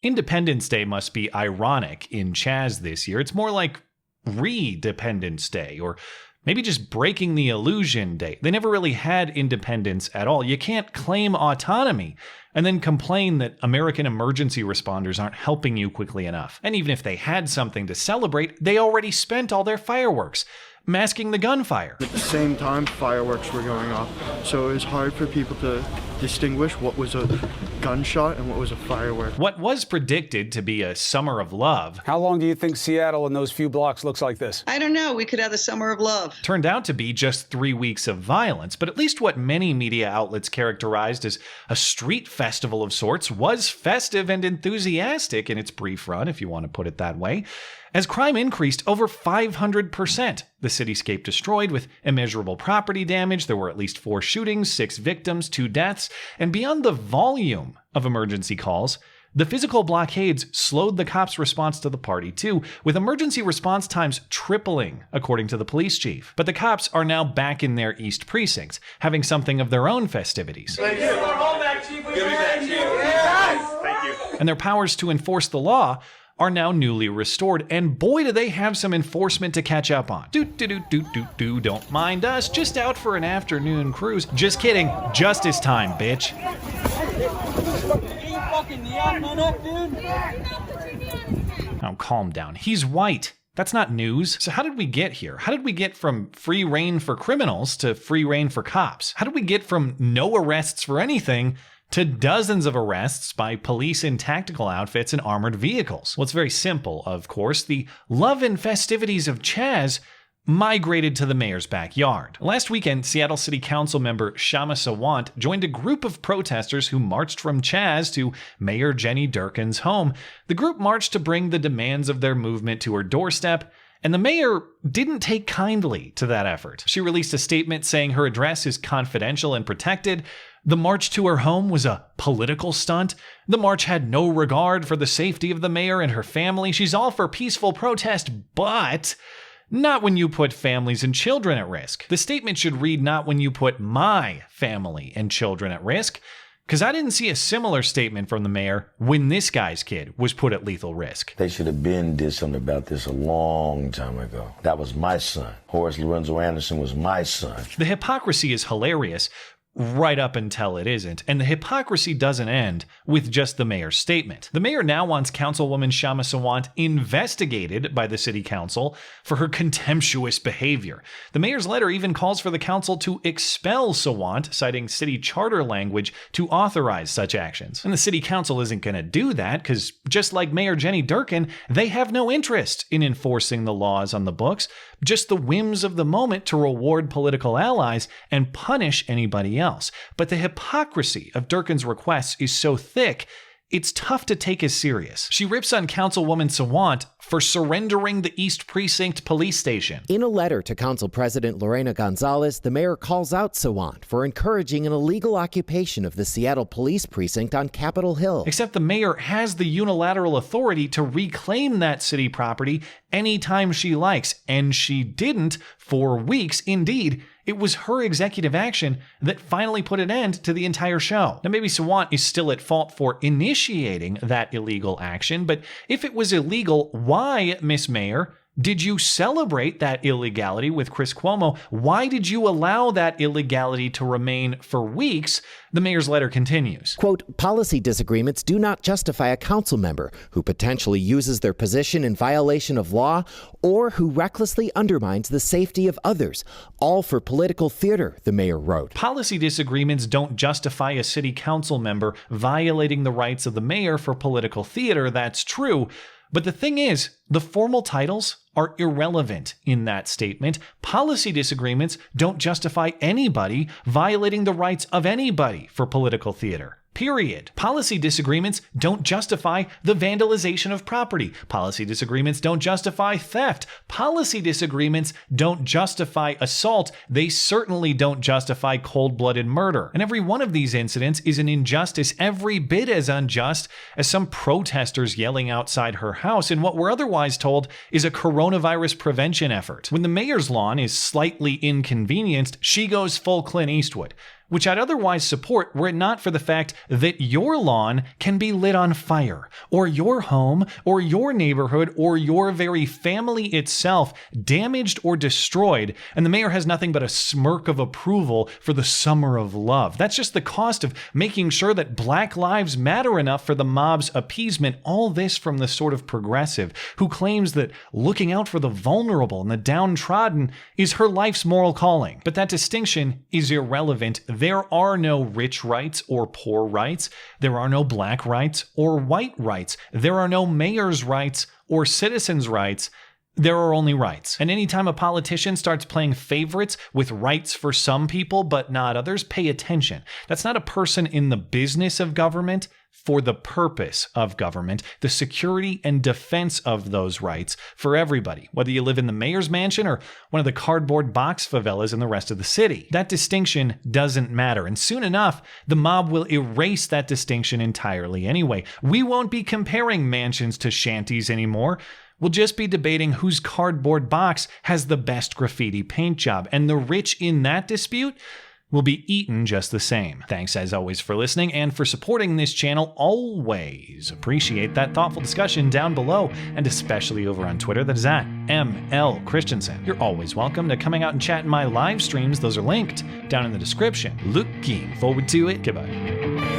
Independence Day must be ironic in CHAZ this year. It's more like Redependence Day, or maybe just breaking the illusion day. They never really had independence at all. You can't claim autonomy and then complain that American emergency responders aren't helping you quickly enough. And even if they had something to celebrate, they already spent all their fireworks, masking the gunfire. At the same time, fireworks were going off, so it was hard for people to distinguish what was a gunshot and what was a firework. What was predicted to be a summer of love. How long do you think Seattle in those few blocks looks like this? I don't know. We could have the summer of love. Turned out to be just 3 weeks of violence, but at least what many media outlets characterized as a street festival of sorts was festive and enthusiastic in its brief run, if you want to put it that way. As crime increased over 500%, the cityscape destroyed with immeasurable property damage. There were at least 4 shootings, 6 victims, 2 deaths, and beyond the volume of emergency calls, the physical blockades slowed the cops' response to the party too, with emergency response times tripling, according to the police chief. But the cops are now back in their East precincts, having something of their own festivities. Thank you. Give me back, Chief. Yes. Thank you. And their powers to enforce the law are now newly restored, and boy do they have some enforcement to catch up on. Don't mind us, just out for an afternoon cruise. Just kidding, justice time, bitch. Now calm down, he's white. That's not news. So how did we get here? How did we get from free reign for criminals to free reign for cops? How did we get from no arrests for anything to dozens of arrests by police in tactical outfits and armored vehicles? Well, it's very simple, of course. The love and festivities of CHAZ migrated to the mayor's backyard. Last weekend, Seattle City Council member Kshama Sawant joined a group of protesters who marched from CHAZ to Mayor Jenny Durkan's home. The group marched to bring the demands of their movement to her doorstep, and the mayor didn't take kindly to that effort. She released a statement saying her address is confidential and protected. The march to her home was a political stunt. The march had no regard for the safety of the mayor and her family. She's all for peaceful protest, but not when you put families and children at risk. The statement should read, not when you put my family and children at risk, because I didn't see a similar statement from the mayor when this guy's kid was put at lethal risk. They should have did something about this a long time ago. That was my son. Horace Lorenzo Anderson was my son. The hypocrisy is hilarious, right up until it isn't. And the hypocrisy doesn't end with just the mayor's statement. The mayor now wants Councilwoman Kshama Sawant investigated by the city council for her contemptuous behavior. The mayor's letter even calls for the council to expel Sawant, citing city charter language to authorize such actions. And the city council isn't going to do that because, just like Mayor Jenny Durkan, they have no interest in enforcing the laws on the books, just the whims of the moment to reward political allies and punish anybody else. But the hypocrisy of Durkan's requests is so thick, it's tough to take as serious. She rips on Councilwoman Sawant for surrendering the East Precinct police station. In a letter to Council President Lorena Gonzalez, the mayor calls out Sawant for encouraging an illegal occupation of the Seattle Police Precinct on Capitol Hill. Except the mayor has the unilateral authority to reclaim that city property anytime she likes, and she didn't for weeks. Indeed, it was her executive action that finally put an end to the entire show. Now, maybe Sawant is still at fault for initiating that illegal action, but if it was illegal, why, Miss Mayor, did you celebrate that illegality with Chris Cuomo? Why did you allow that illegality to remain for weeks? The mayor's letter continues. Quote, policy disagreements do not justify a council member who potentially uses their position in violation of law or who recklessly undermines the safety of others, all for political theater, the mayor wrote. Policy disagreements don't justify a city council member violating the rights of the mayor for political theater, that's true. But the thing is, the formal titles are irrelevant in that statement. Policy disagreements don't justify anybody violating the rights of anybody for political theater. Period. Policy disagreements don't justify the vandalization of property. Policy disagreements don't justify theft. Policy disagreements don't justify assault. They certainly don't justify cold-blooded murder. And every one of these incidents is an injustice every bit as unjust as some protesters yelling outside her house in what we're otherwise told is a coronavirus prevention effort. When the mayor's lawn is slightly inconvenienced, she goes full Clint Eastwood. which I'd otherwise support were it not for the fact that your lawn can be lit on fire, or your home, or your neighborhood, or your very family itself damaged or destroyed, and the mayor has nothing but a smirk of approval for the summer of love. That's just the cost of making sure that Black Lives matter enough for the mob's appeasement. All this from the sort of progressive who claims that looking out for the vulnerable and the downtrodden is her life's moral calling. But that distinction is irrelevant. There are no rich rights or poor rights. There are no black rights or white rights. There are no mayor's rights or citizens' rights. There are only rights. And anytime a politician starts playing favorites with rights for some people but not others, pay attention. That's not a person in the business of government for the purpose of government, the security and defense of those rights for everybody, whether you live in the mayor's mansion or one of the cardboard box favelas in the rest of the city. That distinction doesn't matter, and soon enough, the mob will erase that distinction entirely anyway. We won't be comparing mansions to shanties anymore. We'll just be debating whose cardboard box has the best graffiti paint job, and the rich in that dispute will be eaten just the same. Thanks as always for listening and for supporting this channel. Always appreciate that thoughtful discussion down below, and especially over on Twitter. That is at ML Christiansen. You're always welcome to coming out and chat in my live streams. Those are linked down in the description. Looking forward to it. Goodbye.